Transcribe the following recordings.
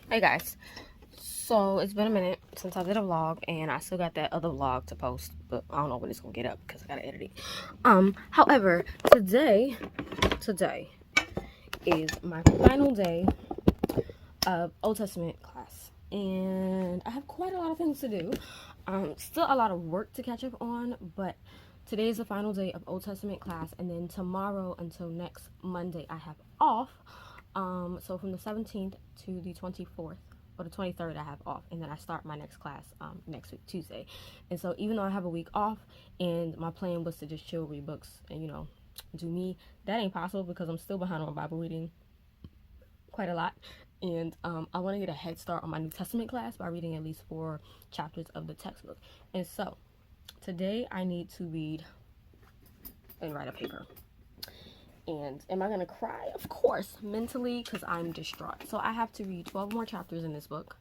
Hey guys, so it's been a minute since I did a vlog, and I still got that other vlog to post, but I don't know when it's gonna get up because I gotta edit it. However, today is my final day of Old Testament class, and I have quite a lot of things to do. Still a lot of work to catch up on, but today is the final day of Old Testament class, and then tomorrow until next Monday I have off. So from the 17th to the 24th or the 23rd I have off, and then I start my next class next week, Tuesday. And so even though I have a week off and my plan was to just chill, read books, and do me, that ain't possible because I'm still behind on Bible reading quite a lot. And I want to get a head start on my New Testament class by reading at least 4 chapters of the textbook. And so today I need to read and write a paper. And am I gonna cry? Of course, mentally, because I'm distraught. So I have to read 12 more chapters in this book.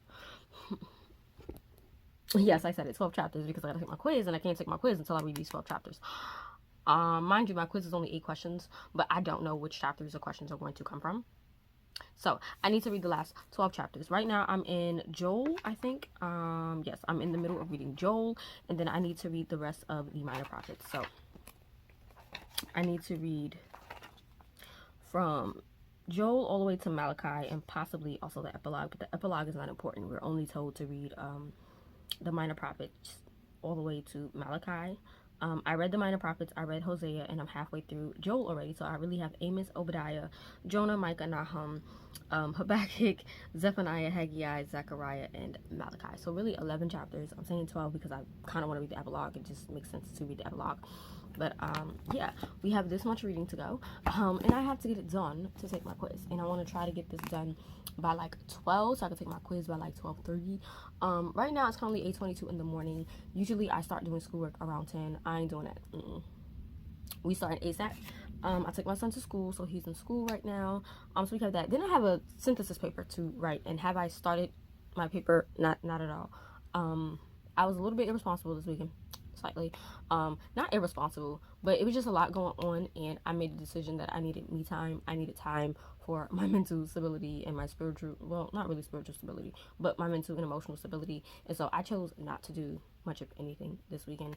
Yes, I said it, 12 chapters, because I gotta take my quiz, and I can't take my quiz until I read these 12 chapters. Mind you, my quiz is only 8 questions, but I don't know which chapters the questions are going to come from. So I need to read the last 12 chapters. Right now I'm in Joel, I think. Yes, I'm in the middle of reading Joel, and then I need to read the rest of the minor prophets. So I need to read from Joel all the way to Malachi, and possibly also the epilogue, but the epilogue is not important. We're only told to read the minor prophets all the way to Malachi. I read the minor prophets, I read Hosea, and I'm halfway through Joel already. So I really have Amos, Obadiah, Jonah, Micah, Nahum, Habakkuk, Zephaniah, Haggai, Zechariah, and Malachi. So really 11 chapters. I'm saying 12 because I kind of want to read the epilogue. It just makes sense to read the epilogue. But yeah, we have this much reading to go, and I have to get it done to take my quiz, and I want to try to get this done by like 12, so I can take my quiz by like 12:30. Right now it's currently 8:22 in the morning. Usually I start doing schoolwork around 10. I ain't doing that. We start ASAP. I took my son to school, so he's in school right now. So we have that. Then I have a synthesis paper to write, and have I started my paper? Not at all. I was a little bit irresponsible this weekend. Slightly, not irresponsible, but it was just a lot going on, and I made the decision that I needed me time. I needed time for my mental stability and my spiritual, well, not really spiritual stability, but my mental and emotional stability. And so I chose not to do much of anything this weekend,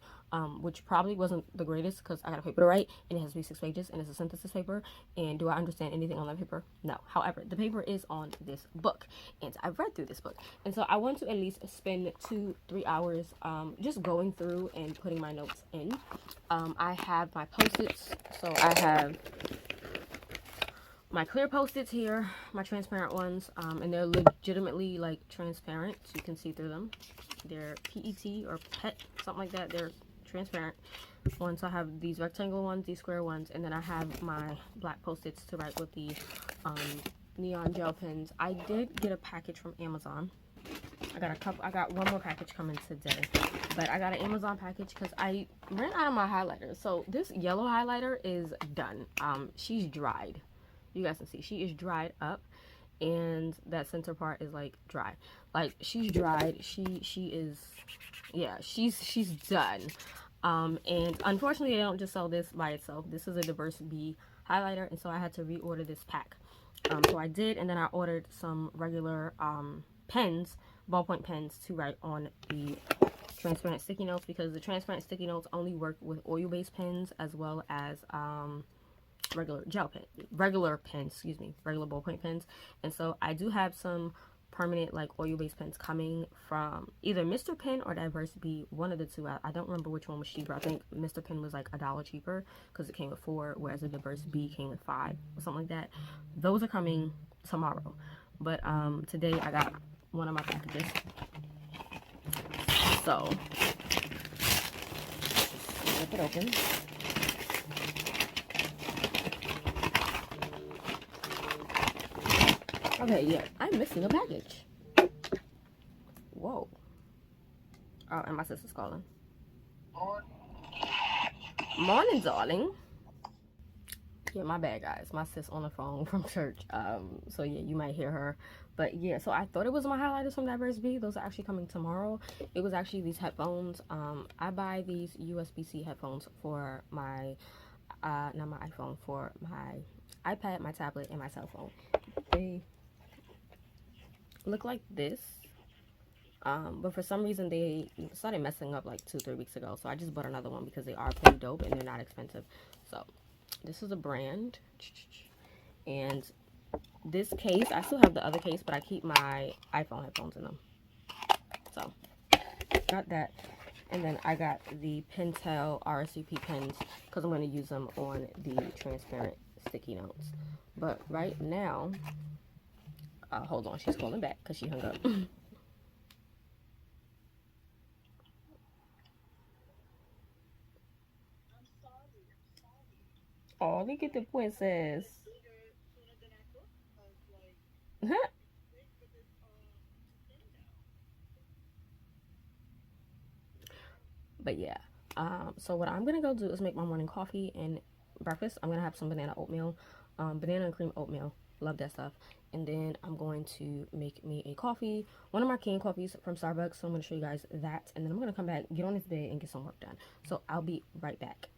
which probably wasn't the greatest because I got a paper to write, and it has to be 6 pages, and it's a synthesis paper. And do I understand anything on that paper? No. However, the paper is on this book, and I've read through this book, and so I want to at least spend 2-3 hours just going through and putting my notes in. I have my post-its, so I have my clear post-its here, my transparent ones, and they're legitimately like transparent, so you can see through them. They're PET or PET, something like that. They're transparent ones. So I have these rectangle ones, these square ones, and then I have my black post-its to write with the neon gel pens. I did get a package from Amazon. I got one more package coming today, but I got an Amazon package because I ran out of my highlighter. So this yellow highlighter is done. She's dried. You guys can see she is dried up, and that center part is like dry. Like she's dried. She is, yeah, she's done. And unfortunately they don't just sell this by itself. This is a diverse B highlighter, and so I had to reorder this pack. So I did, and then I ordered some regular pens, ballpoint pens, to write on the transparent sticky notes, because the transparent sticky notes only work with oil-based pens as well as regular ballpoint pens. And so I do have some permanent like oil-based pens coming from either Mr. Pen or Diverse B, one of the two. I don't remember which one was cheaper. I think Mr. Pen was like $1 cheaper because it came with 4, whereas the Diverse B came with 5 or something like that. Those are coming tomorrow, but today I got one of my packages. So rip it open. Okay, yeah, I'm missing a package. Whoa. Oh, and my sister's calling. Morning, darling. Yeah, my bad, guys. My sis on the phone from church. So yeah, you might hear her. But yeah, so I thought it was my highlighters from Diverse B. Those are actually coming tomorrow. It was actually these headphones. I buy these USB-C headphones for my, not my iPhone, for my iPad, my tablet, and my cell phone. They look like this. But for some reason they started messing up like 2-3 weeks ago. So I just bought another one because they are pretty dope and they're not expensive. So this is a brand. And this case, I still have the other case, but I keep my iPhone headphones in them. So got that. And then I got the Pentel RSVP pens because I'm going to use them on the transparent sticky notes. But right now, hold on, she's calling back because she hung up. Oh, look at the princess. But yeah, so what I'm gonna go do is make my morning coffee and breakfast. I'm gonna have some banana oatmeal, banana and cream oatmeal. Love that stuff. And then I'm going to make me a coffee, one of my canned coffees from Starbucks. So I'm gonna show you guys that, and then I'm gonna come back, get on this bed, and get some work done. So I'll be right back.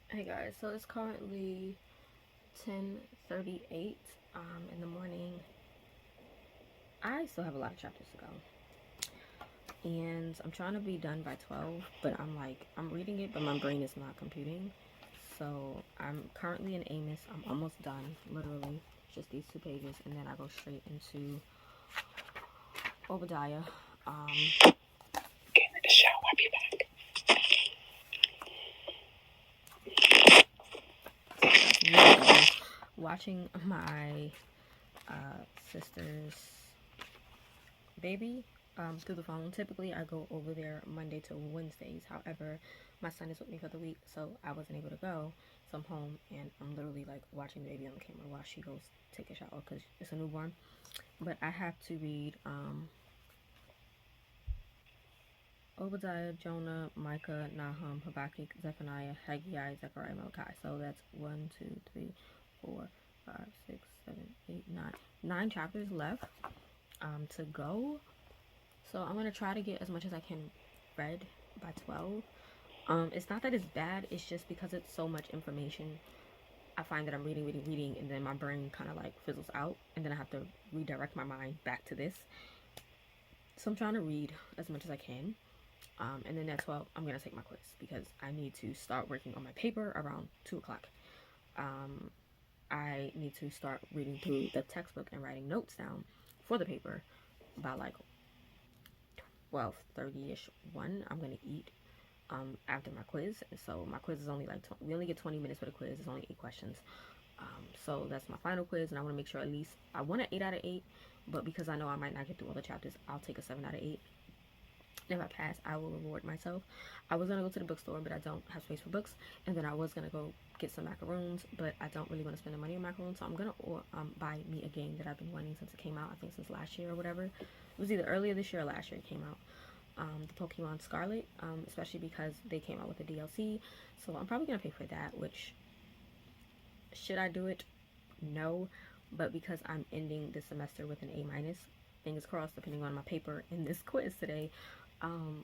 Hey guys, so it's currently 10:38 in the morning. I still have a lot of chapters to go, and I'm trying to be done by 12, but I'm reading it, but my brain is not computing. So I'm currently in Amos. I'm almost done, literally just these 2 pages, and then I go straight into Obadiah. Get in the shower, I'll be back. Watching my sister's baby through the phone. Typically I go over there Monday to Wednesdays. However, my son is with me for the week, so I wasn't able to go. So I'm home and I'm literally like watching the baby on the camera while she goes take a shower because it's a newborn. But I have to read Obadiah, Jonah, Micah, Nahum, Habakkuk, Zephaniah, Haggai, Zechariah, Malachi. So that's 1, 2, 3, 4, 5, 6, 7, 8, 9. 9 chapters left to go. So I'm going to try to get as much as I can read by 12. It's not that it's bad. It's just because it's so much information. I find that I'm reading, and then my brain kind of like fizzles out. And then I have to redirect my mind back to this. So I'm trying to read as much as I can. And then at 12, I'm going to take my quiz because I need to start working on my paper around 2 o'clock. I need to start reading through the textbook and writing notes down for the paper by like 12:30ish. 1, I'm going to eat after my quiz. So my quiz is only like, we only get 20 minutes for the quiz. It's only 8 questions. So that's my final quiz, and I want to make sure at least, I want an 8 out of 8, but because I know I might not get through all the chapters, I'll take a 7 out of 8. If I pass, I will reward myself. I was going to go to the bookstore, but I don't have space for books. And then I was going to go get some macaroons, but I don't really want to spend the money on macaroons. So I'm going to buy me a game that I've been wanting since it came out. I think since last year or whatever. It was either earlier this year or last year it came out. The Pokemon Scarlet, especially because they came out with a DLC. So I'm probably going to pay for that, which, should I do it? No. But because I'm ending this semester with an A-, fingers crossed, depending on my paper in this quiz today, I'm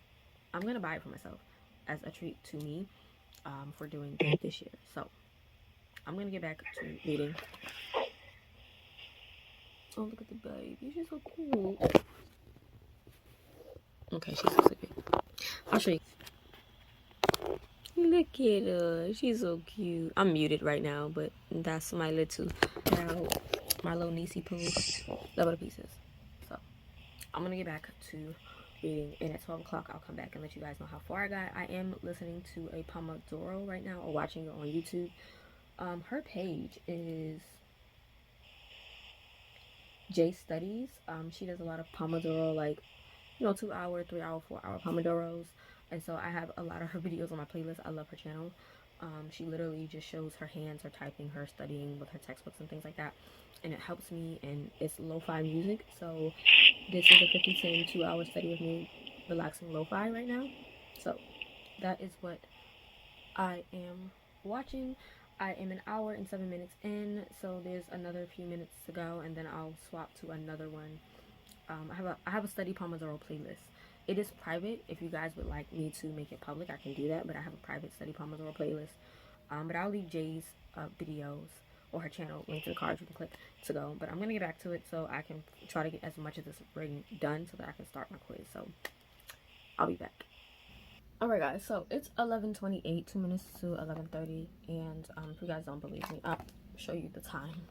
going to buy it for myself as a treat to me for doing good this year. So I'm going to get back to reading. Oh, look at the baby. She's so cute. Okay, she's so sleepy. I'll show you. Look at her. She's so cute. I'm muted right now, but that's my little niecey poo. Love her to pieces. So I'm going to get back to reading, and at 12 o'clock I'll come back and let you guys know how far I got. I am listening to a Pomodoro right now, or watching it on YouTube. Her page is J Studies. She does a lot of Pomodoro, like, 2 hour, 3 hour, 4 hour Pomodoros, and so I have a lot of her videos on my playlist. I love her channel. She literally just shows her hands, her typing, her studying with her textbooks and things like that, and it helps me, and it's lo-fi music. So this is a 50-cent 2 hour study with me, relaxing lo-fi right now. So that is what I am watching. I am an hour and 7 minutes in, so there's another few minutes to go, and then I'll swap to another one. I have a study Pomodoro playlist. It is private. If you guys would like me to make it public, I can do that, but I have a private study Pomodoro playlist. But I'll leave Jay's videos or her channel link to the cards you can click to go. But I'm going to get back to it so I can try to get as much of this reading done so that I can start my quiz. So I'll be back. Alright guys, so it's 11:28, 2 minutes to 11:30, and if you guys don't believe me, I'll show you the time.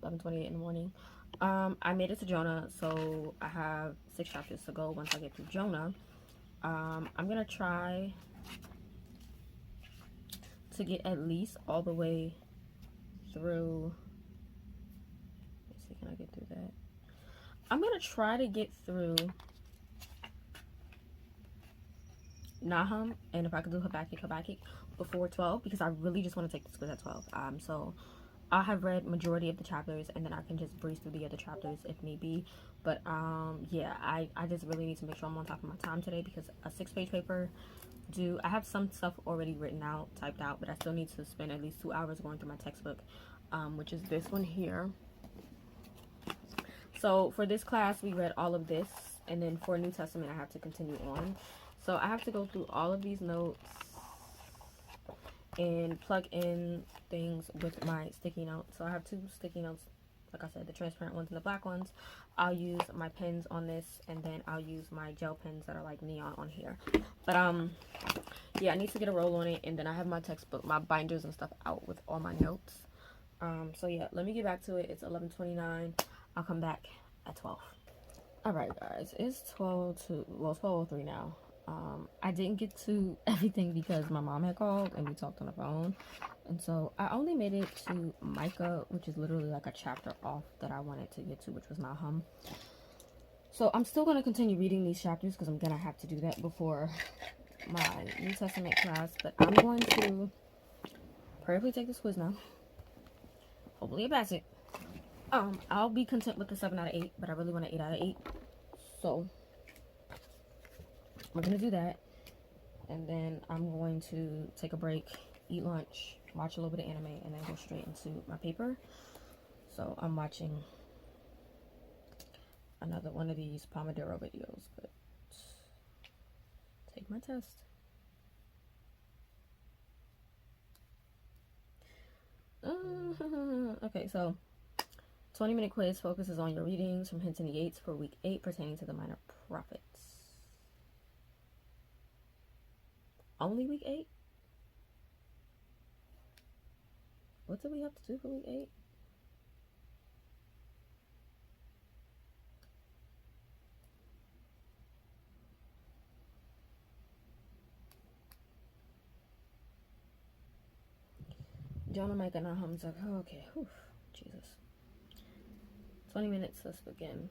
11:28 in the morning. I made it to Jonah, so I have 6 chapters to go. Once I get through Jonah, I'm gonna try to get at least all the way through. Let's see, can I get through that? I'm gonna try to get through Nahum, and if I could do Habakkuk before 12, because I really just want to take this quiz at 12. So I have read majority of the chapters, and then I can just breeze through the other chapters if need be. But yeah, I just really need to make sure I'm on top of my time today, because a 6-page paper due. I have some stuff already written out, typed out, but I still need to spend at least 2 hours going through my textbook, which is this one here. So for this class, we read all of this, and then for New Testament, I have to continue on. So I have to go through all of these notes and plug in things with my sticky notes. So I have 2 sticky notes, like I said, the transparent ones and the black ones. I'll use my pens on this, and then I'll use my gel pens that are like neon on here. But yeah, I need to get a roll on it, and then I have my textbook, my binders and stuff out with all my notes. So yeah, let me get back to it. It's 11:29. I'll come back at 12. Alright guys, it's 12:03 now. I didn't get to everything because my mom had called and we talked on the phone, and so I only made it to Micah, which is literally like a chapter off that I wanted to get to, which was Nahum. So I'm still going to continue reading these chapters because I'm gonna have to do that before my New Testament class. But I'm going to prayerfully take this quiz now. Hopefully I pass it. I'll be content with the 7 out of 8, but I really want an 8 out of 8. So we're gonna do that, and then I'm going to take a break, eat lunch, watch a little bit of anime, and then go straight into my paper. So I'm watching another one of these Pomodoro videos, but take my test. Okay, so 20-minute quiz focuses on your readings from Hinton Yates for week 8 pertaining to the minor prophets. Only week 8? What do we have to do for week 8? Jonah, Micah, Nahum, Zelle. Oh, okay. Whew. Jesus. 20 minutes. Let's begin.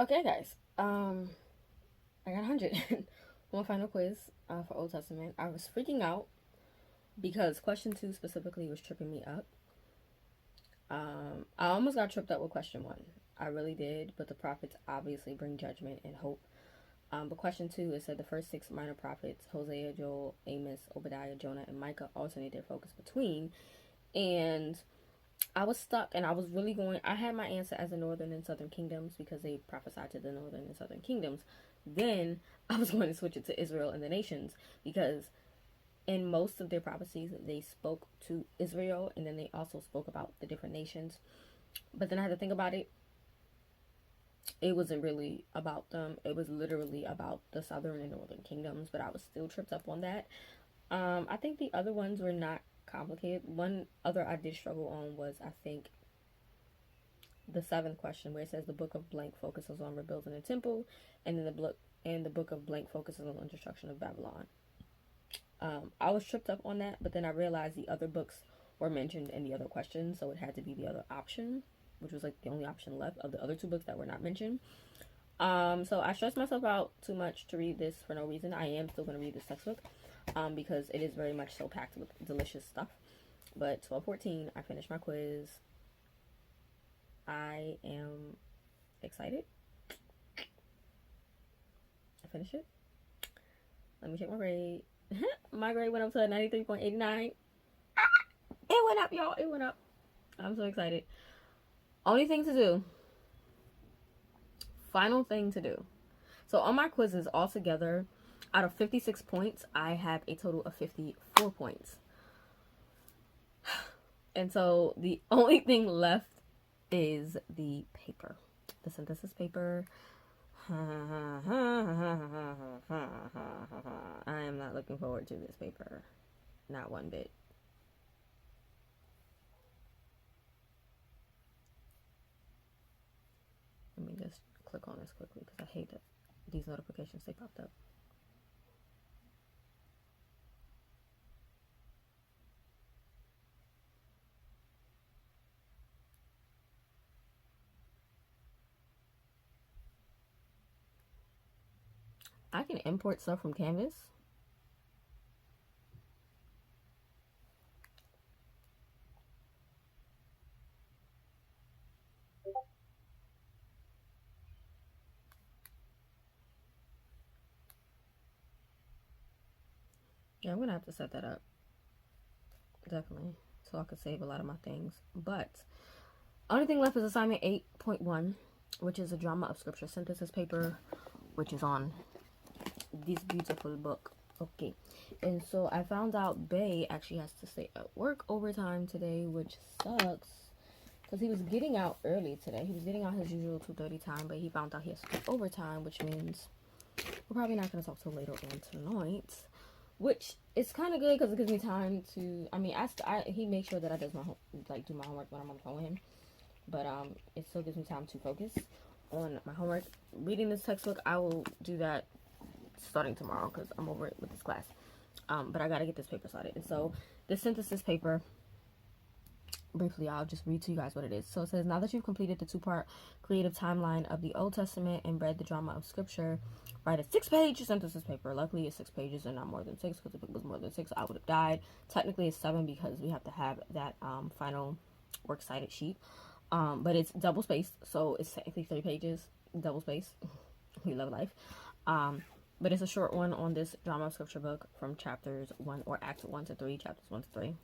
Okay, guys. I got 100. One final quiz for Old Testament. I was freaking out because question 2 specifically was tripping me up. I almost got tripped up with question 1. I really did, but the prophets obviously bring judgment and hope. But question 2, it said the first 6 minor prophets, Hosea, Joel, Amos, Obadiah, Jonah, and Micah, alternate their focus between. And I was stuck, and I was really going, I had my answer as the northern and southern kingdoms because they prophesied to the northern and southern kingdoms. Then I was going to switch it to Israel and the nations, because in most of their prophecies they spoke to Israel, and then they also spoke about the different nations. But then I had to think about it. It wasn't really about them. It was literally about the southern and northern kingdoms, but I was still tripped up on that. I think the other ones were not complicated. One other I did struggle on was, I think, the 7th question, where it says the book of blank focuses on rebuilding the temple, and then the book of blank focuses on the destruction of Babylon. I was tripped up on that, but then I realized the other books were mentioned in the other questions, so it had to be the other option, which was like the only option left of the other 2 books that were not mentioned. So I stressed myself out too much to read this for no reason. I am still going to read this textbook because it is very much so packed with delicious stuff. But 12:14, I finished my quiz. I am excited. I finished it. Let me check my grade. My grade went up to 93.89. It went up, y'all. It went up. I'm so excited. Only thing to do. Final thing to do. So on my quizzes altogether, out of 56 points, I have a total of 54 points. And so the only thing left is the paper. The synthesis paper. I am not looking forward to this paper. Not one bit. Let me just click on this quickly because I hate that these notifications, they popped up. I can import stuff from Canvas. Yeah, I'm gonna have to set that up. Definitely. So I could save a lot of my things. But only thing left is assignment 8.1, which is a drama of scripture synthesis paper, which is on this beautiful book. Okay. And so I found out Bay actually has to stay at work overtime today, which sucks. Because he was getting out early today. He was getting out his usual 2:30 time, but he found out he has to do overtime, which means we're probably not going to talk till later on tonight. Which is kind of good because it gives me time to, I mean, he makes sure that I do my homework when I'm on the phone with him. But it still gives me time to focus on my homework. Reading this textbook, I will do that starting tomorrow because I'm over it with this class. But I got to get this paper started. And so the synthesis paper, briefly, I'll just read to you guys what it is. So it says, now that you've completed the 2-part creative timeline of the Old Testament and read the drama of scripture, write a 6-page synthesis paper. Luckily, it's 6 pages and not more than 6, because if it was more than 6, I would have died. Technically, it's 7 because we have to have that final works cited sheet. But it's double spaced, so it's technically 3 pages, double spaced. We love life. But it's a short one on this drama of scripture book from chapters 1 or acts 1 to 3, chapters 1 to 3.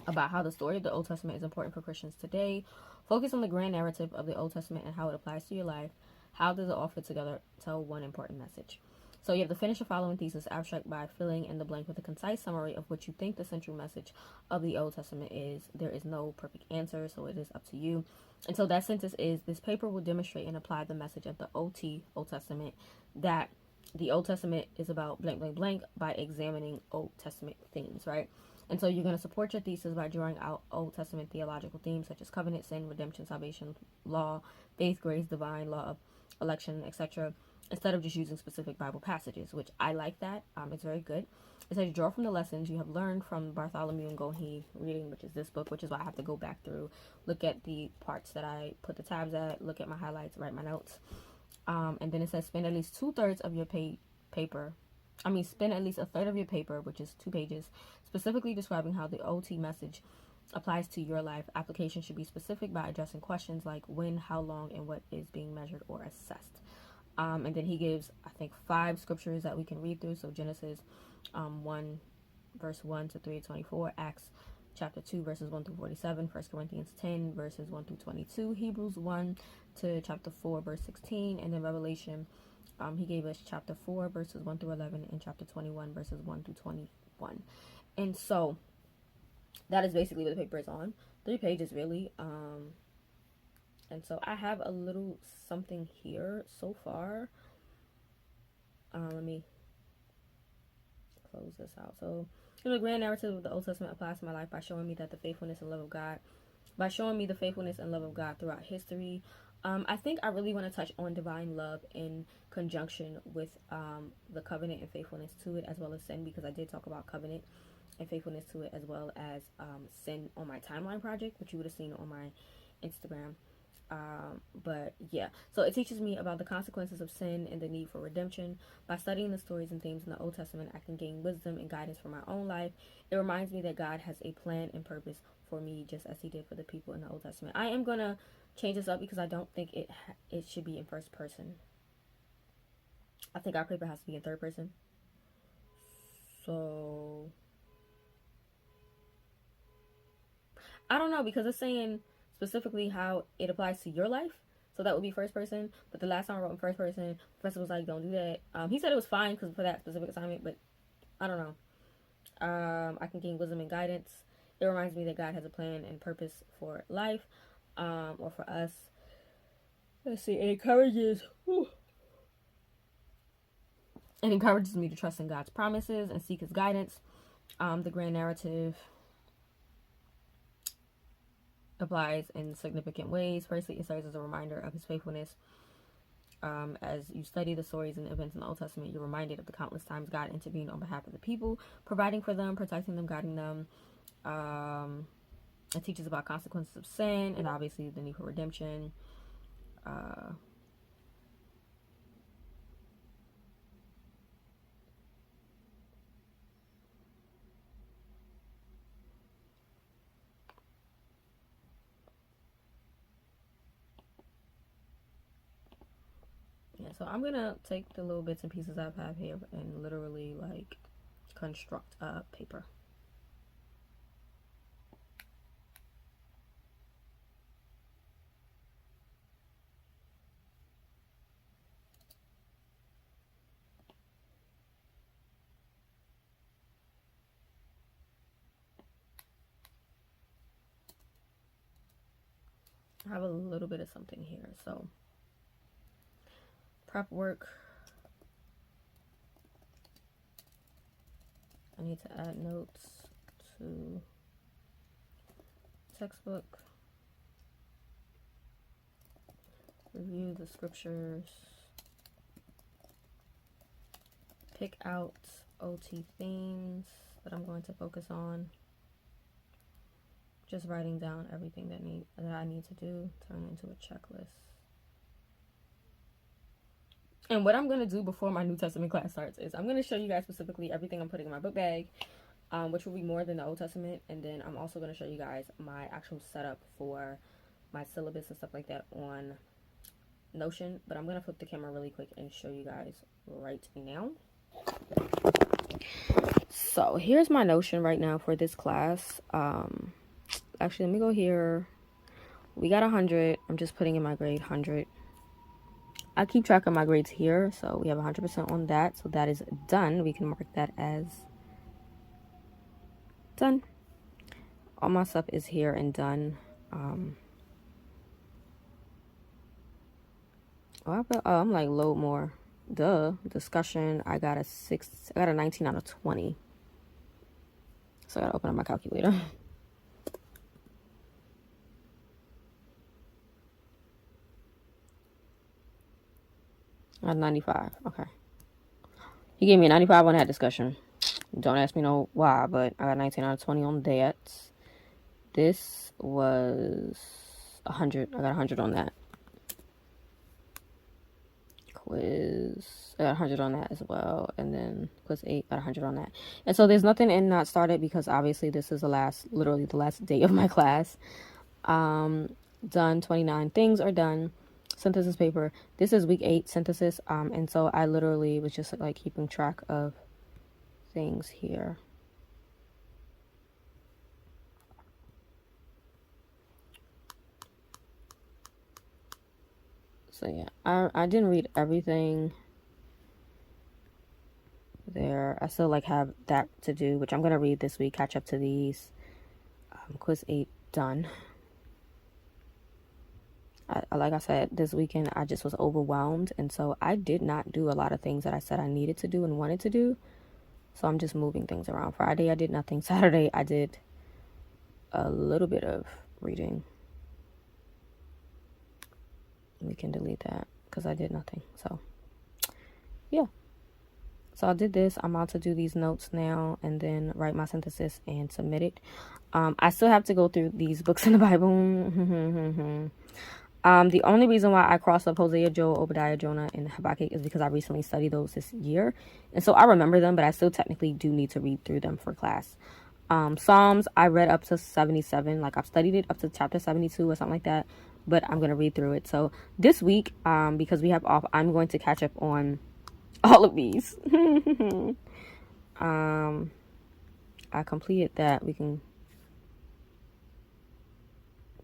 About how the story of the Old Testament is important for Christians today. Focus on the grand narrative of the Old Testament and how it applies to your life. How does it all fit together? Tell one important message. So you have to finish the following thesis abstract by filling in the blank with a concise summary of what you think the central message of the Old Testament is. There is no perfect answer, so it is up to you. And so that sentence is, this paper will demonstrate and apply the message of the OT, Old Testament, that the Old Testament is about blank, blank, blank, by examining Old Testament themes, right? And so you're going to support your thesis by drawing out Old Testament theological themes such as covenant, sin, redemption, salvation, law, faith, grace, divine, law of election, etc. instead of just using specific Bible passages, which I like that. It's very good. It says, draw from the lessons you have learned from Bartholomew and Gohi reading, which is this book, which is why I have to go back through, look at the parts that I put the tabs at, look at my highlights, write my notes. And then it says, spend at least 2/3 of your spend at least 1/3 of your paper, which is 2 pages, specifically describing how the OT message applies to your life. Application should be specific by addressing questions like when, how long, and what is being measured or assessed. And then he gives, I think, 5 scriptures that we can read through. So Genesis 1, verse 1 to 3:24, Acts chapter 2, verses 1 through 47, 1 Corinthians 10, verses 1 through 22, Hebrews 1 to chapter 4, verse 16, and then Revelation, he gave us chapter 4, verses 1 through 11, and chapter 21, verses 1 through 21. And so that is basically what the paper is on. 3 pages, really. And so I have a little something here so far. Let me close this out. So, the grand narrative of the Old Testament applies to my life by showing me that the faithfulness and love of God, throughout history. I think I really want to touch on divine love in conjunction with the covenant and faithfulness to it, as well as sin, because I did talk about covenant and faithfulness to it, as well as sin on my timeline project, which you would have seen on my Instagram. But yeah, so it teaches me about the consequences of sin and the need for redemption. By studying the stories and themes in the Old Testament, I can gain wisdom and guidance for my own life. It reminds me that God has a plan and purpose for me, just as he did for the people in the Old Testament. I am gonna change this up because I don't think it should be in first person. I think our paper has to be in third person. So I don't know, because it's saying specifically how it applies to your life. So that would be first person. But the last time I wrote in first person, professor was like, don't do that. He said it was fine for that specific assignment, but I don't know. I can gain wisdom and guidance. It reminds me that God has a plan and purpose for life, or for us. Let's see. It encourages me to trust in God's promises and seek his guidance. The grand narrative applies in significant ways. Firstly, it serves as a reminder of his faithfulness. As you study the stories and events in the Old Testament, you're reminded of the countless times God intervened on behalf of the people, providing for them, protecting them, guiding them. It teaches about consequences of sin and obviously the need for redemption. So I'm gonna take the little bits and pieces I have here and literally like construct a paper. I have a little bit of something here, so prep work. I need to add notes to textbook. Review the scriptures. Pick out OT themes that I'm going to focus on. Just writing down everything that I need to do, turn into a checklist. And what I'm going to do before my New Testament class starts is I'm going to show you guys specifically everything I'm putting in my book bag, which will be more than the Old Testament. And then I'm also going to show you guys my actual setup for my syllabus and stuff like that on Notion. But I'm going to flip the camera really quick and show you guys right now. So here's my Notion right now for this class. Actually, let me go here. We got 100. I'm just putting in my grade 100. I keep track of my grades here, so we have 100% on that. So that is done. We can mark that as done. All my stuff is here and done. I'm like load more. Duh. Discussion. I got a 19 out of 20. So I gotta open up my calculator. I had 95. Okay. He gave me a 95 on that discussion. Don't ask me no why, but I got 19 out of 20 on that. This was 100. I got 100 on that. Quiz, I got 100 on that as well. And then quiz 8, got 100 on that. And so there's nothing in not started because obviously this is literally the last day of my class. Done. 29 things are done. Synthesis paper. This is week 8 synthesis. And so I literally was just like keeping track of things here. So yeah, I didn't read everything there. I still like have that to do, which I'm gonna read this week. Catch up to these. Quiz 8 done. Like I said, this weekend I just was overwhelmed, and so I did not do a lot of things that I said I needed to do and wanted to do. So I'm just moving things around. Friday I did nothing. Saturday I did a little bit of reading. We can delete that because I did nothing. So yeah. So I did this. I'm about to do these notes now and then write my synthesis and submit it. I still have to go through these books in the Bible. The only reason why I crossed up Hosea, Joel, Obadiah, Jonah, and Habakkuk is because I recently studied those this year. And so I remember them, but I still technically do need to read through them for class. Psalms, I read up to 77. Like I've studied it up to chapter 72 or something like that. But I'm going to read through it. So this week, because we have off, I'm going to catch up on all of these. I completed that. We can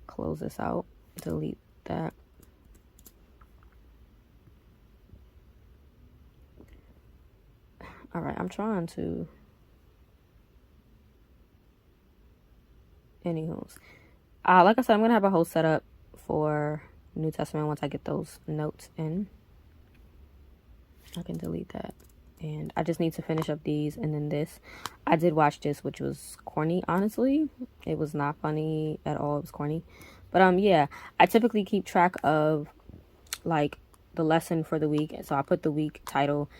close this out. Delete that. All right, I'm trying to. Anywho's, like I said, I'm gonna have a whole setup for New Testament once I get those notes in. I can delete that. And I just need to finish up these and then this. I did watch this, which was corny, honestly. It was not funny at all. It was corny. But yeah, I typically keep track of like the lesson for the week. So I put the week title,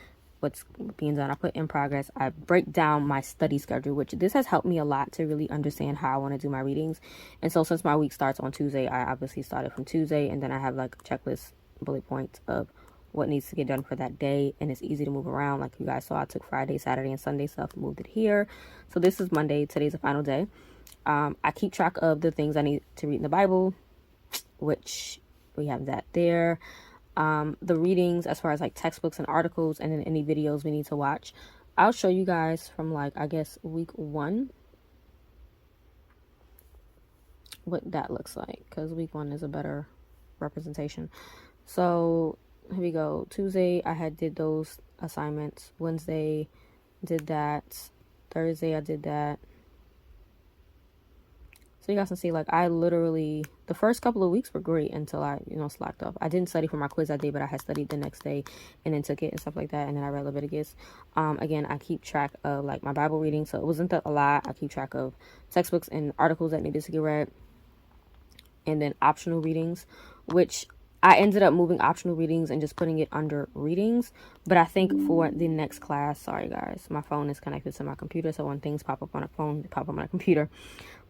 what's being done. I put in progress. I break down my study schedule, which this has helped me a lot to really understand how I want to do my readings. And so since my week starts on Tuesday, I obviously started from Tuesday, and then I have like a checklist bullet points of what needs to get done for that day, and it's easy to move around. Like you guys saw, I took Friday, Saturday, and Sunday stuff, moved it here. So this is Monday. Today's the final day. I keep track of the things I need to read in the Bible, which we have that there. The readings as far as like textbooks and articles, and then any videos we need to watch. I'll show you guys from like, I guess, week 1 what that looks like, because week 1 is a better representation. So here we go. Tuesday I did those assignments. Wednesday did that. Thursday I did that. So you guys can see, like, I literally, the first couple of weeks were great until I, slacked off. I didn't study for my quiz that day, but I had studied the next day and then took it and stuff like that. And then I read Leviticus. Again, I keep track of like my Bible reading. So it wasn't a lot. I keep track of textbooks and articles that needed to get read. And then optional readings, which I ended up moving optional readings and just putting it under readings. But I think for the next class, sorry guys, my phone is connected to my computer. So when things pop up on a phone, they pop up on my computer.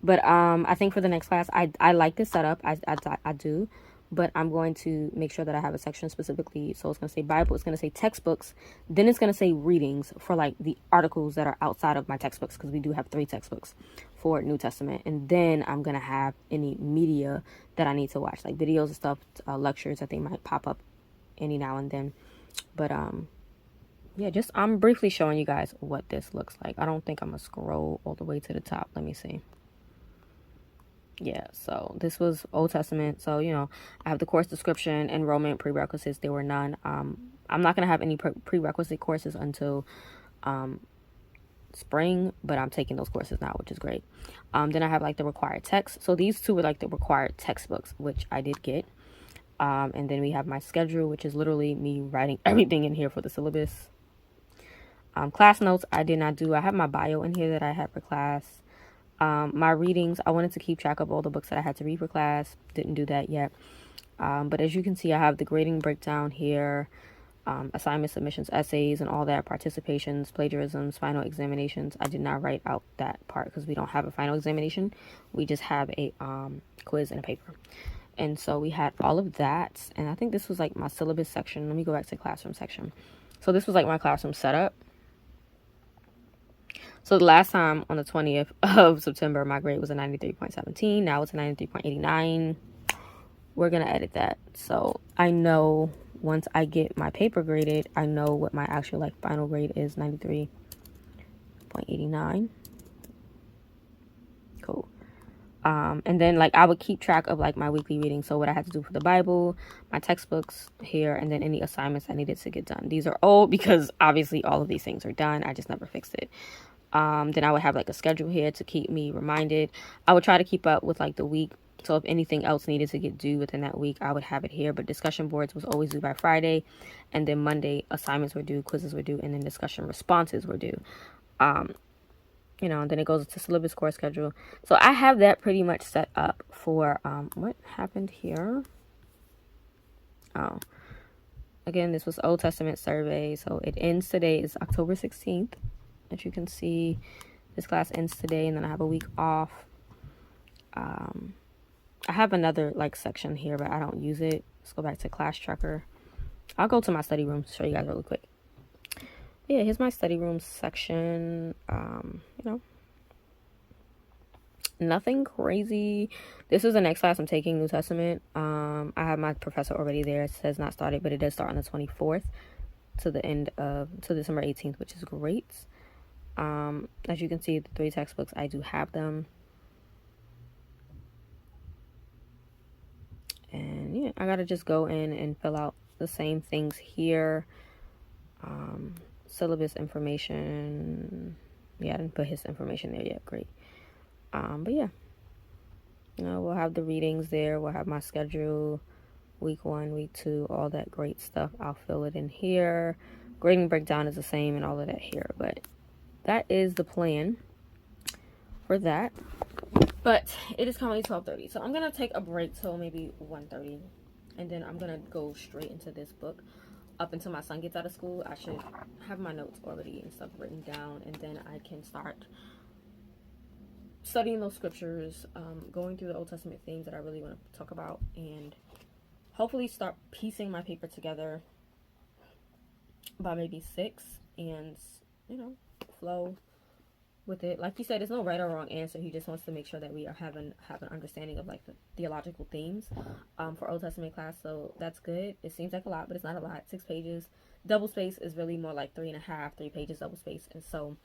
But I think for the next class, I like this setup. I do. But I'm going to make sure that I have a section specifically. So it's going to say Bible. It's going to say textbooks. Then it's going to say readings for like the articles that are outside of my textbooks. Because we do have 3 textbooks for New Testament. And then I'm going to have any media that I need to watch. Like videos and stuff, lectures that they might pop up any now and then. But yeah, I'm briefly showing you guys what this looks like. I don't think I'm going to scroll all the way to the top. Let me see. Yeah, so this was Old Testament. So, I have the course description, enrollment, prerequisites. There were none. I'm not going to have any prerequisite courses until spring, but I'm taking those courses now, which is great. Then I have like the required text. So these 2 were like the required textbooks, which I did get. And then we have my schedule, which is literally me writing everything in here for the syllabus. Class notes, I did not do. I have my bio in here that I had for class. My readings, I wanted to keep track of all the books that I had to read for class. Didn't do that yet. But as you can see, I have the grading breakdown here. assignment submissions, essays, and all that, participations, plagiarisms, final examinations. I did not write out that part because we don't have a final examination. We just have a quiz and a paper. And so we had all of that. And I think this was like my syllabus section. Let me go back to classroom section. So this was like my classroom setup. So the last time on the 20th of September, my grade was a 93.17. Now it's a 93.89. We're going to edit that. So I know once I get my paper graded, I know what my actual like final grade is, 93.89. Cool. And then like I would keep track of like my weekly reading. So what I had to do for the Bible, my textbooks here, and then any assignments I needed to get done. These are old because obviously all of these things are done. I just never fixed it. Then I would have like a schedule here to keep me reminded. I would try to keep up with like the week. So if anything else needed to get due within that week, I would have it here. But discussion boards was always due by Friday. And then Monday, assignments were due, quizzes were due, and then discussion responses were due. You know, and then it goes to syllabus course schedule. So I have that pretty much set up for, what happened here? Oh, again, this was Old Testament survey. So it ends today. It's October 16th. As you can see, this class ends today, and then I have a week off. I have another like section here, but I don't use it. Let's go back to class tracker. I'll go to my study room to show you guys really quick. Yeah, here's my study room section. You know, nothing crazy. This is the next class I'm taking, New Testament. I have my professor already there. It says not started, but it does start on the 24th to December 18th, which is great. As you can see, the 3 textbooks, I do have them. And yeah, I gotta just go in and fill out the same things here. Syllabus information. Yeah, I didn't put his information there yet. Great. But yeah, you know, we'll have the readings there. We'll have my schedule, week 1, week 2, all that great stuff. I'll fill it in here. Grading breakdown is the same and all of that here, but that is the plan for that. But it is currently 12:30, so I'm gonna take a break till maybe 1:30, and then I'm gonna go straight into this book up until my son gets out of school. I should have my notes already and stuff written down, and then I can start studying those scriptures, going through the Old Testament themes that I really want to talk about, and hopefully start piecing my paper together by maybe 6, and you know, flow with it. Like he said, there's no right or wrong answer. He just wants to make sure that we have an understanding of like the theological themes for Old Testament class. So that's good. It seems like a lot, but it's not a lot. 6 pages. Double space is really more like 3 pages double space. And so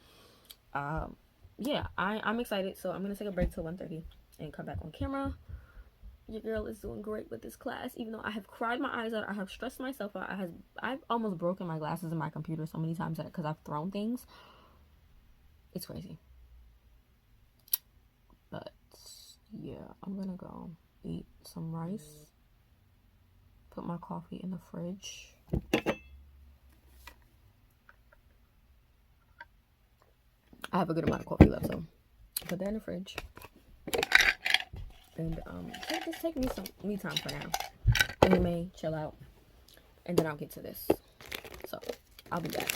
yeah, I'm excited. So I'm gonna take a break till 1:30 and come back on camera. Your girl is doing great with this class, even though I have cried my eyes out. I have stressed myself out. I've almost broken my glasses and my computer so many times because I've thrown things. It's crazy. But yeah, I'm gonna go eat some rice, put my coffee in the fridge. I have a good amount of coffee left, so put that in the fridge. And just take me some me time for now. Anyway, chill out, and then I'll get to this. So I'll be back.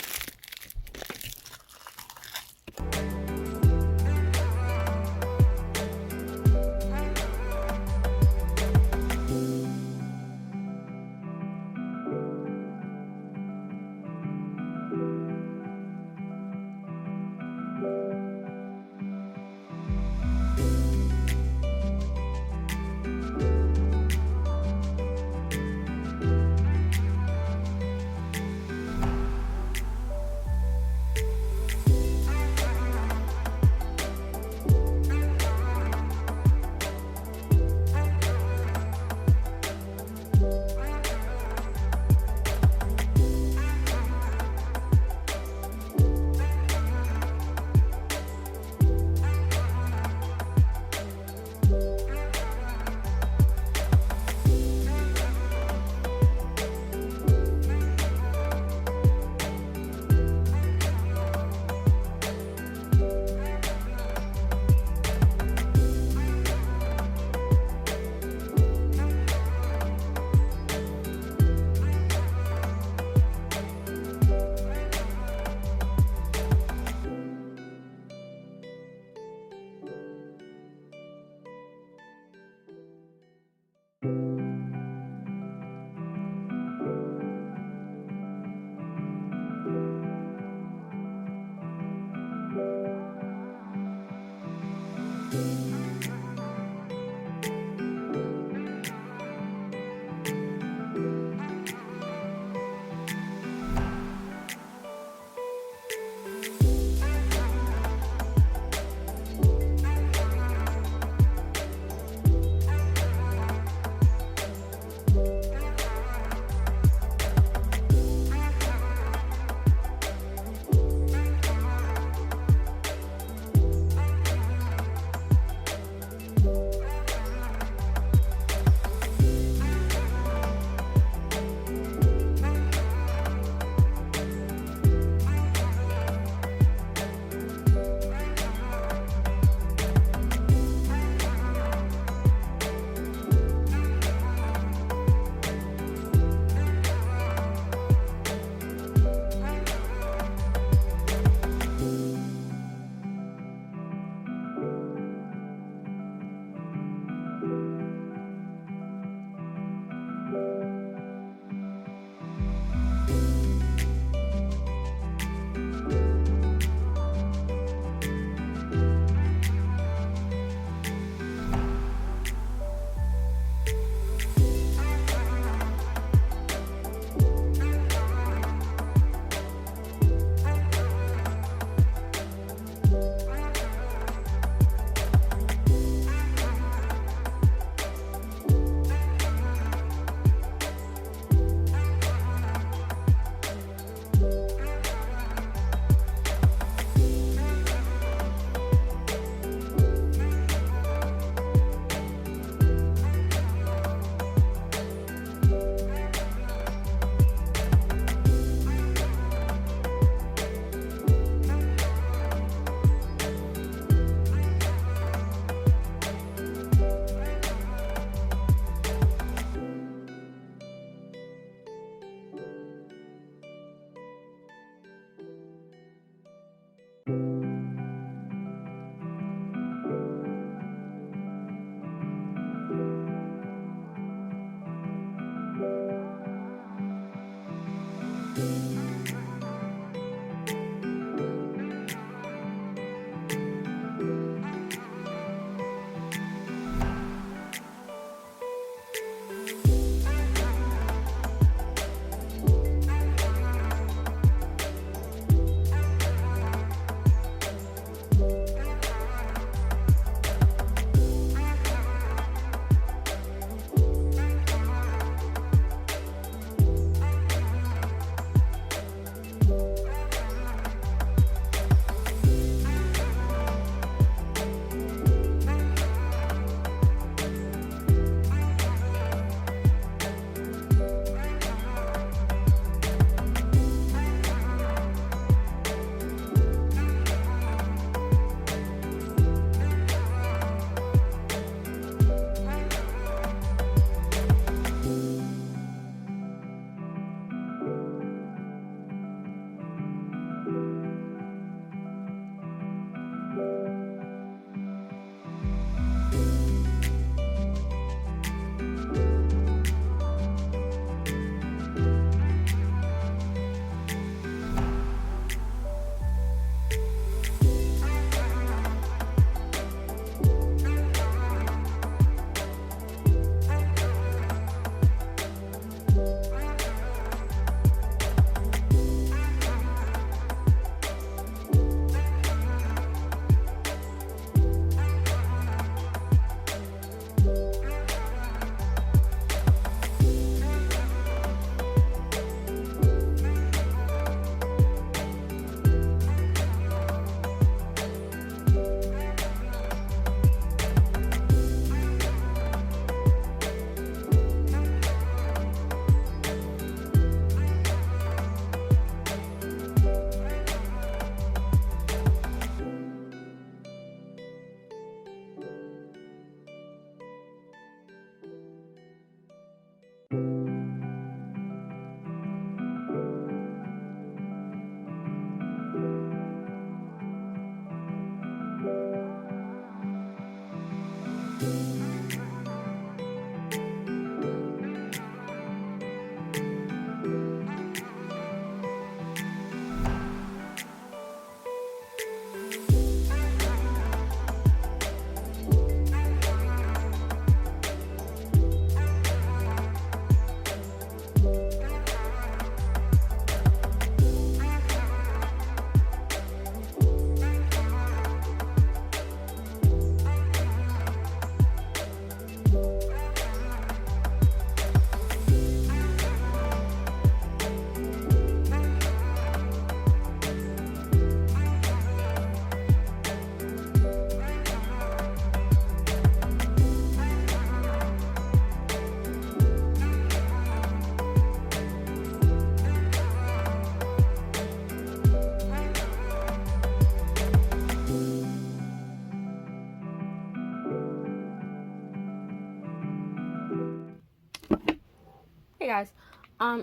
Hey guys,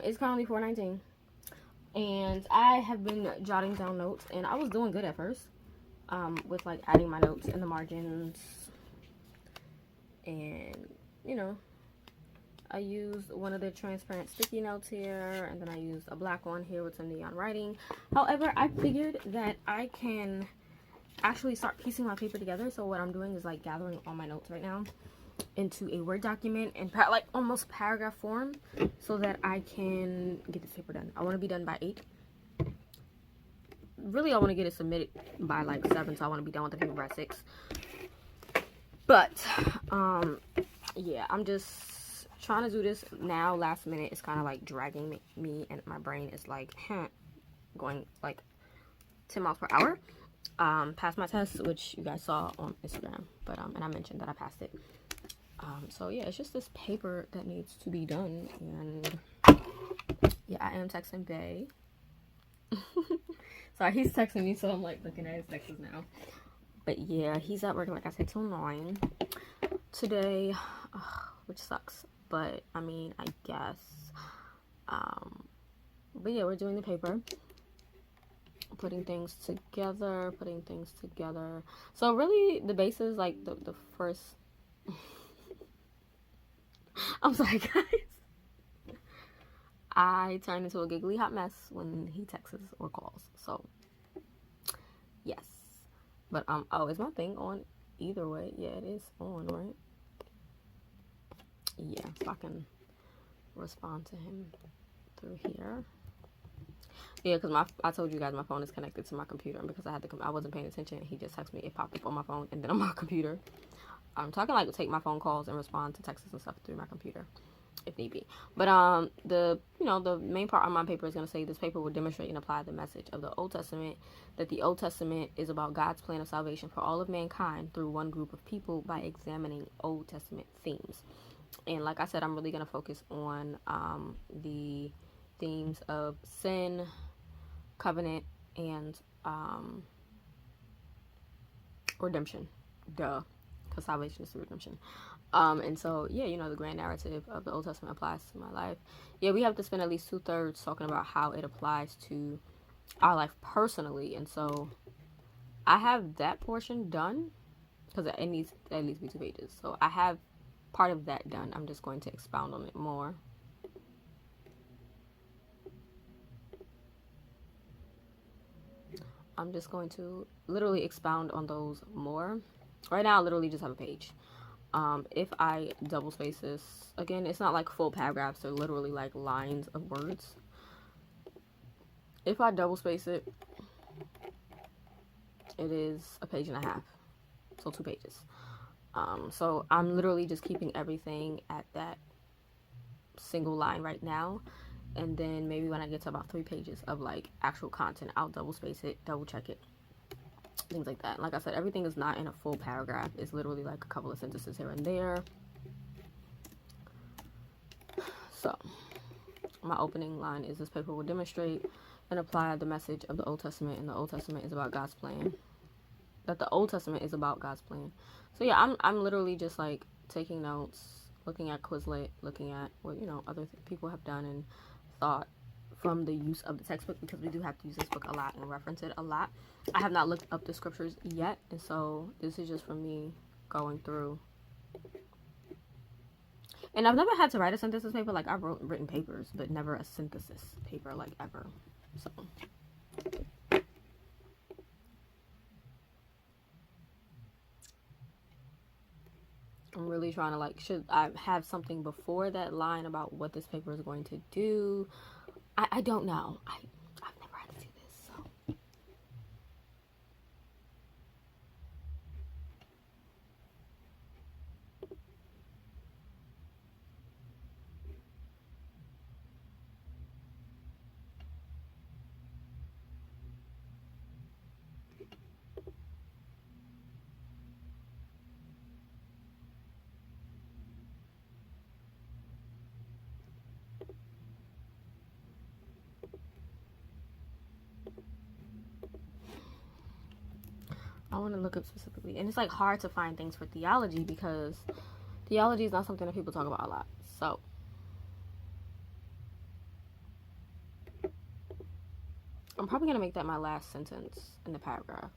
it's currently 4:19, and I have been jotting down notes, and I was doing good at first, with like adding my notes in the margins, and you know, I used one of the transparent sticky notes here, and then I used a black one here with some neon writing. However, I figured that I can actually start piecing my paper together. So what I'm doing is like gathering all my notes right now into a Word document in like almost paragraph form, so that I can get this paper done. I want to be done by 8. Really, I want to get it submitted by like 7, so I want to be done with the paper by 6. But yeah, I'm just trying to do this now. Last minute, it's kind of like dragging me, and my brain is like going like 10 miles per hour. Passed my test, which you guys saw on Instagram, but and I mentioned that I passed it. So yeah, it's just this paper that needs to be done, and yeah, I am texting Bay. Sorry, he's texting me, so I'm like looking at his texts now. But yeah, he's at work, like I said, till 9 today, which sucks. But I mean, I guess. But yeah, we're doing the paper, putting things together. So really, the basis, like the first. I'm sorry, guys. I turn into a giggly hot mess when he texts or calls. So, yes. But, oh, is my thing on either way? Yeah, it is on, right? Yeah, so I can respond to him through here. Yeah, because I told you guys my phone is connected to my computer, and because I wasn't paying attention, he just texted me. It popped up on my phone and then on my computer. So I can like take my phone calls and respond to texts and stuff through my computer, if need be. But the main part on my paper is going to say this paper will demonstrate and apply the message of the Old Testament, that the Old Testament is about God's plan of salvation for all of mankind through one group of people by examining Old Testament themes. And like I said, I'm really going to focus on the themes of sin, covenant, and redemption. Duh. Because salvation is through redemption. And so, yeah, the grand narrative of the Old Testament applies to my life. Yeah, we have to spend at least 2/3 talking about how it applies to our life personally. And so, I have that portion done, because it needs to at least be 2 pages. So, I have part of that done. I'm just going to expound on it more. I'm just going to literally expound on those more. Right now, I literally just have a page. If I double space this, again, it's not like full paragraphs. They're literally like lines of words. If I double space it, it is a page and a half. So 2 pages. So I'm literally just keeping everything at that single line right now. And then maybe when I get to about 3 pages of like actual content, I'll double space it, double check it. Things like that. Like I said, everything is not in a full paragraph. It's literally like a couple of sentences here and there. So, my opening line is, this paper will demonstrate and apply the message of the Old Testament, and the Old Testament is about God's plan. That the Old Testament is about God's plan. So yeah, I'm literally just like taking notes, looking at Quizlet, looking at what other people have done and thought from the use of the textbook, because we do have to use this book a lot and reference it a lot. I have not looked up the scriptures yet, and so this is just for me going through. And I've never had to write a synthesis paper. Like, I've written papers, but never a synthesis paper, like, ever. So I'm really trying to, like, should I have something before that line about what this paper is going to do? I don't know. I've never had to do this, so. I want to look up specifically. And it's like hard to find things for theology, because theology is not something that people talk about a lot. So I'm probably going to make that my last sentence in the paragraph.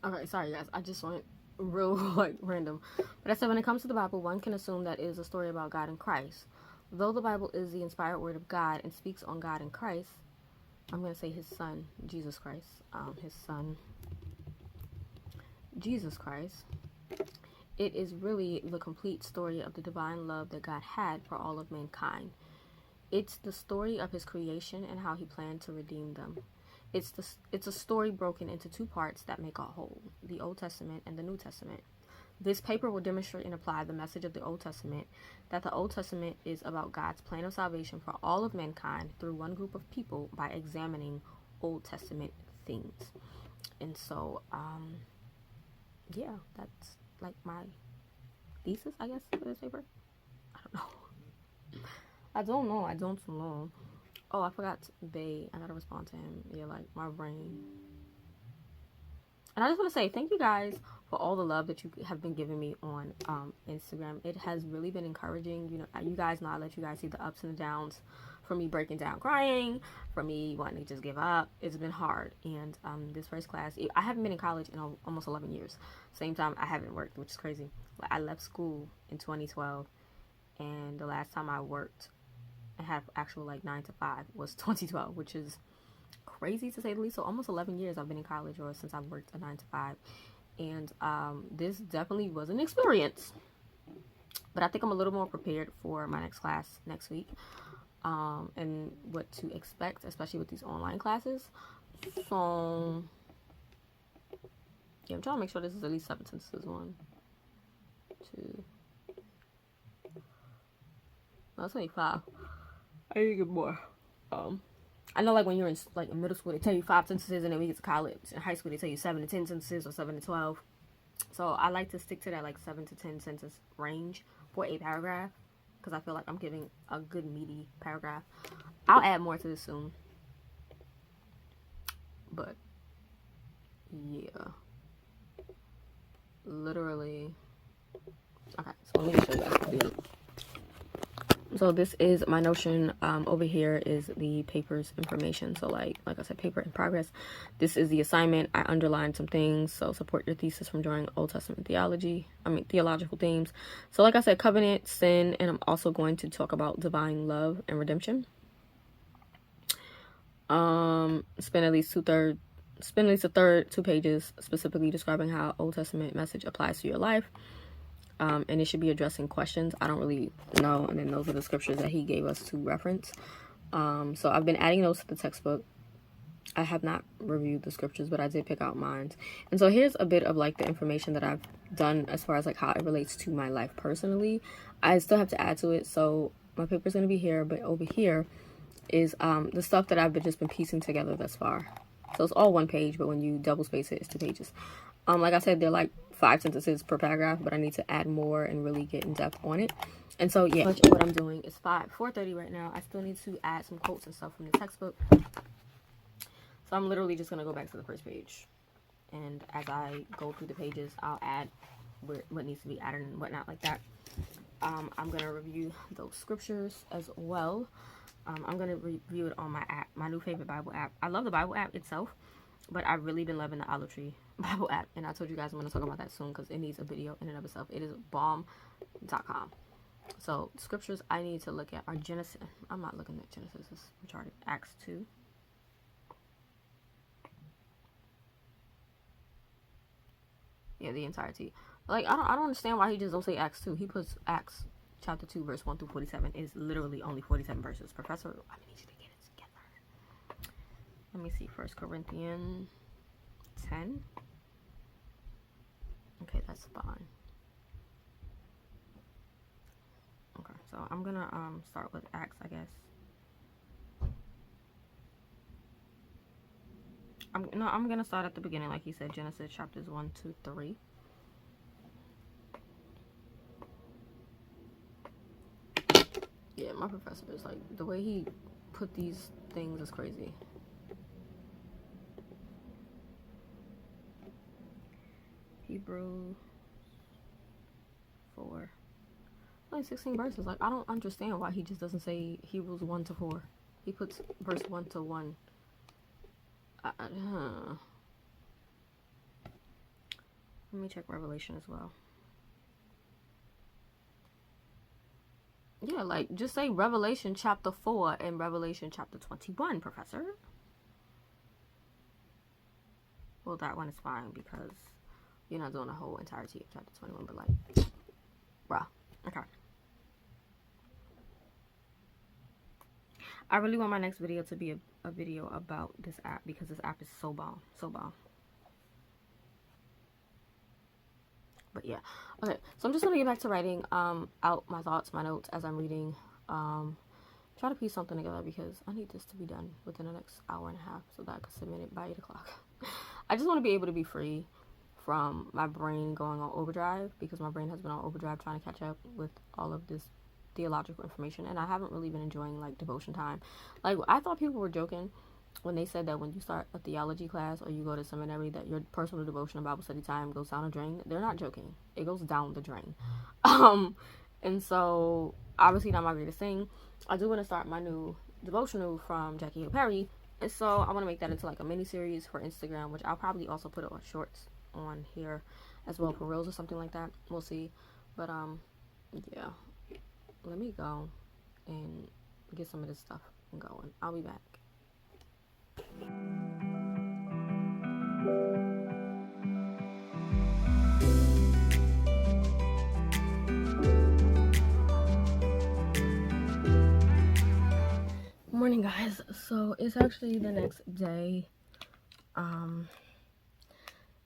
Okay, sorry guys, I just went real like random. But I said when it comes to the Bible, one can assume that it is a story about God and Christ. Though the Bible is the inspired word of God and speaks on God and Christ, I'm going to say his son, Jesus Christ, his son, Jesus Christ. It is really the complete story of the divine love that God had for all of mankind. It's the story of his creation and how he planned to redeem them. It's a story broken into two parts that make a whole, the Old Testament and the New Testament. This paper will demonstrate and apply the message of the Old Testament, that the Old Testament is about God's plan of salvation for all of mankind through one group of people by examining Old Testament things. And so, yeah, that's like my thesis, I guess, for this paper. I don't know. Oh, I forgot Bay. I gotta respond to him. Yeah, like my brain. And I just want to say thank you guys for all the love that you have been giving me on Instagram. It has really been encouraging. You know, you guys know I let you guys see the ups and the downs, for me breaking down crying, for me wanting to just give up. It's been hard. And this first class, I haven't been in college in almost 11 years. Same time I haven't worked, which is crazy. I left school in 2012, and the last time I worked and had actual like 9 to 5 was 2012, which is crazy to say the least. So almost 11 years I've been in college, or since I've worked a 9 to 5, and this definitely was an experience. But I think I'm a little more prepared for my next class next week, and what to expect, especially with these online classes. So yeah, I'm trying to make sure this is at least 7 sentences. 1, 2. No, it's only 5. I need to get more. I know, like, when you're in like in middle school, they tell you 5 sentences, and then when you get to college, in high school, they tell you 7 to 10 sentences or 7 to 12. So I like to stick to that like 7 to 10 sentence range for a paragraph, because I feel like I'm giving a good meaty paragraph. I'll add more to this soon, but yeah, literally. Okay, so let me show you guys the video. So this is my Notion. Over here is the paper's information. So like I said, paper in progress. This is the assignment. I underlined some things. So support your thesis from drawing Old Testament theological themes. So like I said, covenant, sin, and I'm also going to talk about divine love and redemption. Spend at least a third 2 pages specifically describing how Old Testament message applies to your life. And it should be addressing questions. I don't really know. And then those are the scriptures that he gave us to reference. So I've been adding those to the textbook. I have not reviewed the scriptures, but I did pick out mine. And so here's a bit of like the information that I've done as far as like how it relates to my life personally. I still have to add to it. So my paper's going to be here, but over here is the stuff that I've just been piecing together thus far. So it's all 1 page, but when you double space it, it's 2 pages. Like I said, they're like 5 sentences per paragraph, but I need to add more and really get in depth on it. And so yeah, much of what I'm doing is 4:30 right now. I still need to add some quotes and stuff from the textbook. So I'm literally just gonna go back to the first page, and as I go through the pages, I'll add what needs to be added and whatnot like that. I'm gonna review those scriptures as well. I'm gonna review it on my app, my new favorite Bible app. I love the Bible app itself, but I've really been loving the Olive Tree Bible app, and I told you guys I'm going to talk about that soon because it needs a video in and of itself. It is bomb.com. So scriptures I need to look at are Genesis. I'm not looking at Genesis. It's retarded. Acts 2. Yeah, the entirety. Like I don't understand why he just don't say Acts 2. He puts Acts chapter 2 verse 1 through 47. It is literally only 47 verses. Professor, I need you to get it together. Let me see. 1 Corinthians 10. Okay, that's fine. Okay. So I'm gonna start with Acts, I guess. I'm gonna start at the beginning, like he said, Genesis chapters 1, 2, 3. Yeah, my professor is like, the way he put these things is crazy. Hebrew 4. Like 16 verses. Like, I don't understand why he just doesn't say Hebrews 1 to 4. He puts verse 1 to 1. Let me check Revelation as well. Yeah, like, just say Revelation chapter 4 and Revelation chapter 21, Professor. Well, that one is fine because you're not doing the whole entirety of chapter 21, but like, bruh. Okay. I really want my next video to be a video about this app because this app is so bomb. So bomb. But yeah. Okay, so I'm just gonna get back to writing out my thoughts, my notes as I'm reading. Try to piece something together because I need this to be done within the next hour and a half so that I can submit it by 8 o'clock. I just want to be able to be free from my brain going on overdrive because my brain has been on overdrive trying to catch up with all of this theological information, and I haven't really been enjoying like devotion time. Like, I thought people were joking when they said that when you start a theology class or you go to seminary that your personal devotion and Bible study time goes down the drain. They're not joking. It goes down the drain. And so obviously not my greatest thing. I do want to start my new devotional from Jackie Hill Perry, and so I want to make that into like a mini series for Instagram, which I'll probably also put it on shorts on here as well for reels or something like that. We'll see. But yeah, let me go and get some of this stuff going. I'll be back. Morning, guys. So it's actually the next day.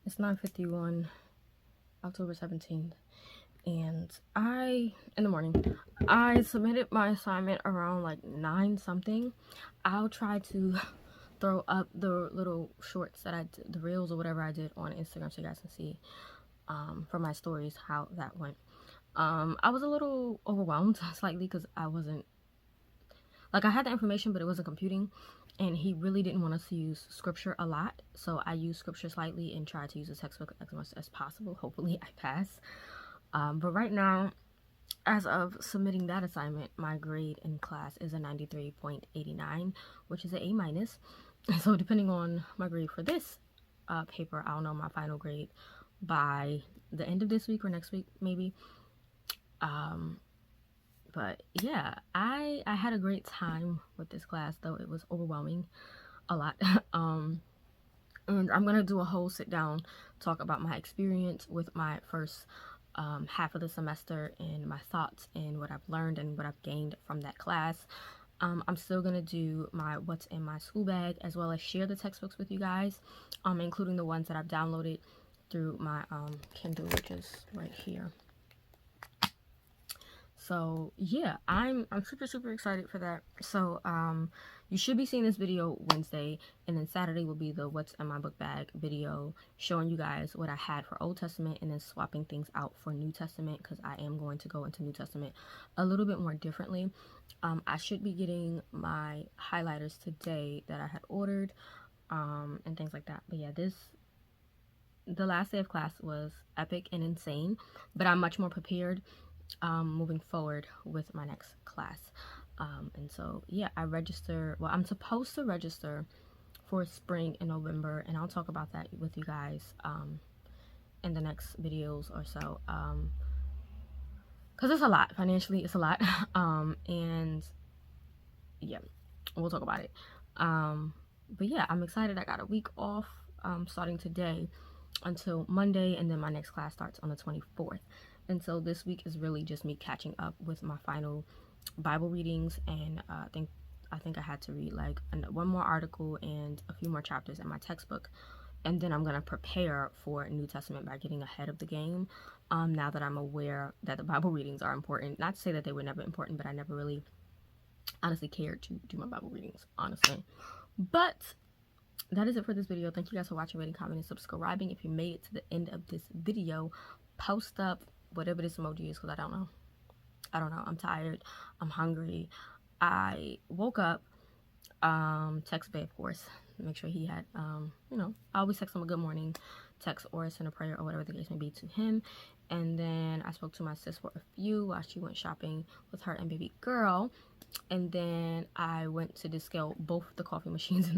It's 9:51, October 17th, and in the morning, I submitted my assignment around like 9 something. I'll try to throw up the little shorts that I did, the reels or whatever I did on Instagram, so you guys can see for my stories how that went. I was a little overwhelmed slightly because I wasn't, like, I had the information but it wasn't computing, and he really didn't want us to use scripture a lot, so I used scripture slightly and tried to use the textbook as much as possible. Hopefully I pass. But right now, as of submitting that assignment, my grade in class is a 93.89, which is an A minus. So depending on my grade for this paper, I'll know my final grade by the end of this week or next week maybe. But yeah, I had a great time with this class, though it was overwhelming a lot. And I'm gonna do a whole sit down talk about my experience with my first half of the semester and my thoughts and what I've learned and what I've gained from that class. I'm still gonna do my what's in my school bag, as well as share the textbooks with you guys, including the ones that I've downloaded through my Kindle, which is right here. So yeah, I'm super excited for that. So you should be seeing this video Wednesday, and then Saturday will be the what's in my book bag video, showing you guys what I had for Old Testament and then swapping things out for New Testament, because I am going to go into New Testament a little bit more differently. I should be getting my highlighters today that I had ordered and things like that. But yeah, the last day of class was epic and insane, but I'm much more prepared moving forward with my next class. And so yeah, I'm supposed to register for spring in November, and I'll talk about that with you guys in the next videos or so, because it's a lot financially. It's a lot. And yeah, we'll talk about it. But yeah, I'm excited. I got a week off starting today until Monday, and then my next class starts on the 24th. And so this week is really just me catching up with my final Bible readings, and I think I had to read like one more article and a few more chapters in my textbook And then I'm going to prepare for New Testament by getting ahead of the game. Now that I'm aware that the Bible readings are important. Not to say that they were never important, but I never really honestly cared to do my Bible readings, honestly. But that is it for this video. Thank you guys for watching, rating, commenting, subscribing. If you made it to the end of this video, post up whatever this emoji is, because I don't know. I'm tired. I'm hungry. I woke up, text Bay, of course, make sure he had, you know, I always text him a good morning text or send a prayer or whatever the case may be to him. And then I spoke to my sis for a few while she went shopping with her and baby girl. And then I went to descale both the coffee machines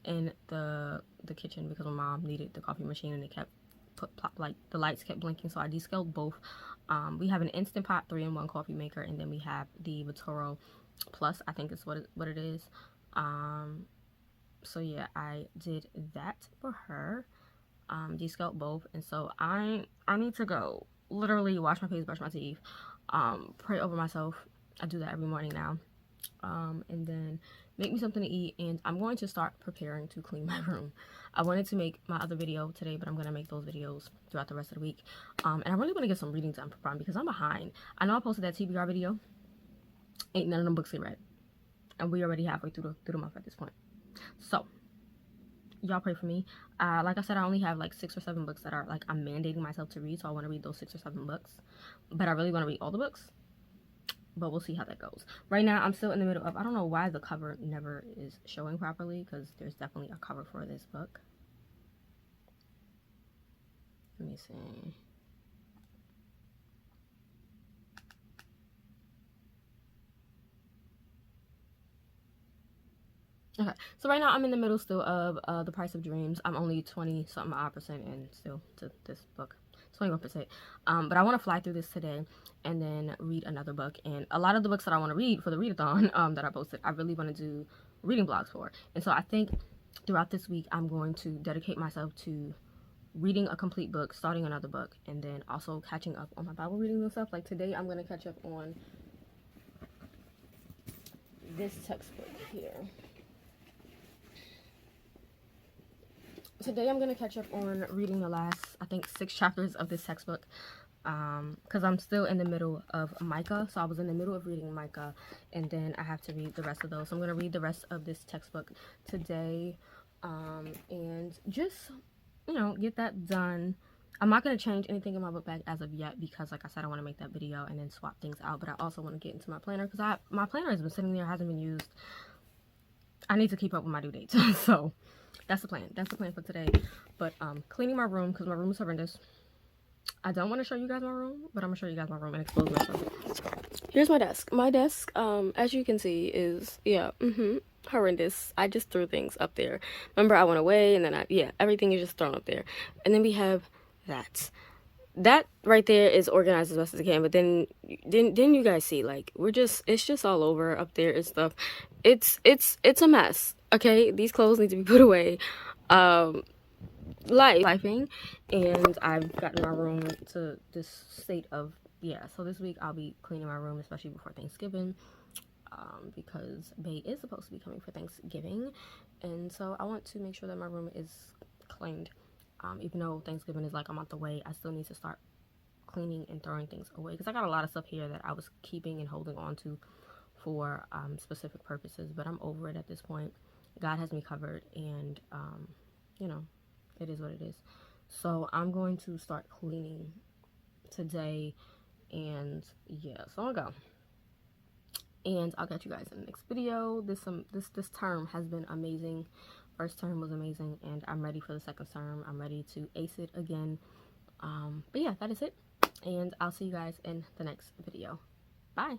in the kitchen because my mom needed the coffee machine and it kept like the lights kept blinking, so I descaled both. We have an Instant Pot 3-in-1 coffee maker, and then we have the Vitoro Plus, I think is what it is. So yeah, I did that for her. Descaled both, and so I need to go literally wash my face, brush my teeth, pray over myself. I do that every morning now. And then make me something to eat, and I'm going to start preparing to clean my room. I wanted to make my other video today, but I'm going to make those videos throughout the rest of the week. And I really want to get some reading done for prom because I'm behind. I know I posted that TBR video. Ain't none of them books get read. And we already halfway through the month at this point. So, y'all pray for me. Like I said, I only have like 6 or 7 books that are like I'm mandating myself to read. So I want to read those 6 or 7 books. But I really want to read all the books. But we'll see how that goes. Right now, I'm still in the middle of, I don't know why the cover never is showing properly, because there's definitely a cover for this book. Let me see. Okay, so right now I'm in the middle still of The Price of Dreams. I'm only 20-something odd percent in still to this book. 21%. But I want to fly through this today and then read another book. And a lot of the books that I want to read for the readathon that I posted, I really want to do reading blogs for. And so I think throughout this week, I'm going to dedicate myself to reading a complete book, starting another book, and then also catching up on my Bible readings and stuff. Like today, I'm going to catch up on this textbook here. Today I'm going to catch up on reading the last, I think, 6 chapters of this textbook, because I'm still in the middle of Micah. So I was in the middle of reading Micah, and then I have to read the rest of those. So I'm going to read the rest of this textbook today, and just, you know, get that done. I'm not going to change anything in my book bag as of yet because, like I said, I want to make that video and then swap things out. But I also want to get into my planner because my planner has been sitting there, hasn't been used. I need to keep up with my due dates. So that's the plan. That's the plan for today. But cleaning my room because my room is horrendous. I don't want to show you guys my room, but I'm going to show you guys my room and expose myself. Here's my desk. My desk, as you can see, is, yeah, horrendous. I just threw things up there. Remember, I went away and then everything is just thrown up there. And then we have that. That right there is organized as best as I can, but then you guys see, like, it's just all over up there and stuff. It's a mess. Okay, these clothes need to be put away. Lifing, and I've gotten my room to this state of, so this week I'll be cleaning my room, especially before Thanksgiving, because Bay is supposed to be coming for Thanksgiving, and so I want to make sure that my room is cleaned. Even though Thanksgiving is like a month away, I still need to start cleaning and throwing things away because I got a lot of stuff here that I was keeping and holding on to for specific purposes, but I'm over it at this point. God has me covered, and you know, it is what it is. So I'm going to start cleaning today, and so I'll go. And I'll catch you guys in the next video. This term has been amazing. First term was amazing, and I'm ready for the second term. I'm ready to ace it again. But yeah, that is it. And I'll see you guys in the next video. Bye.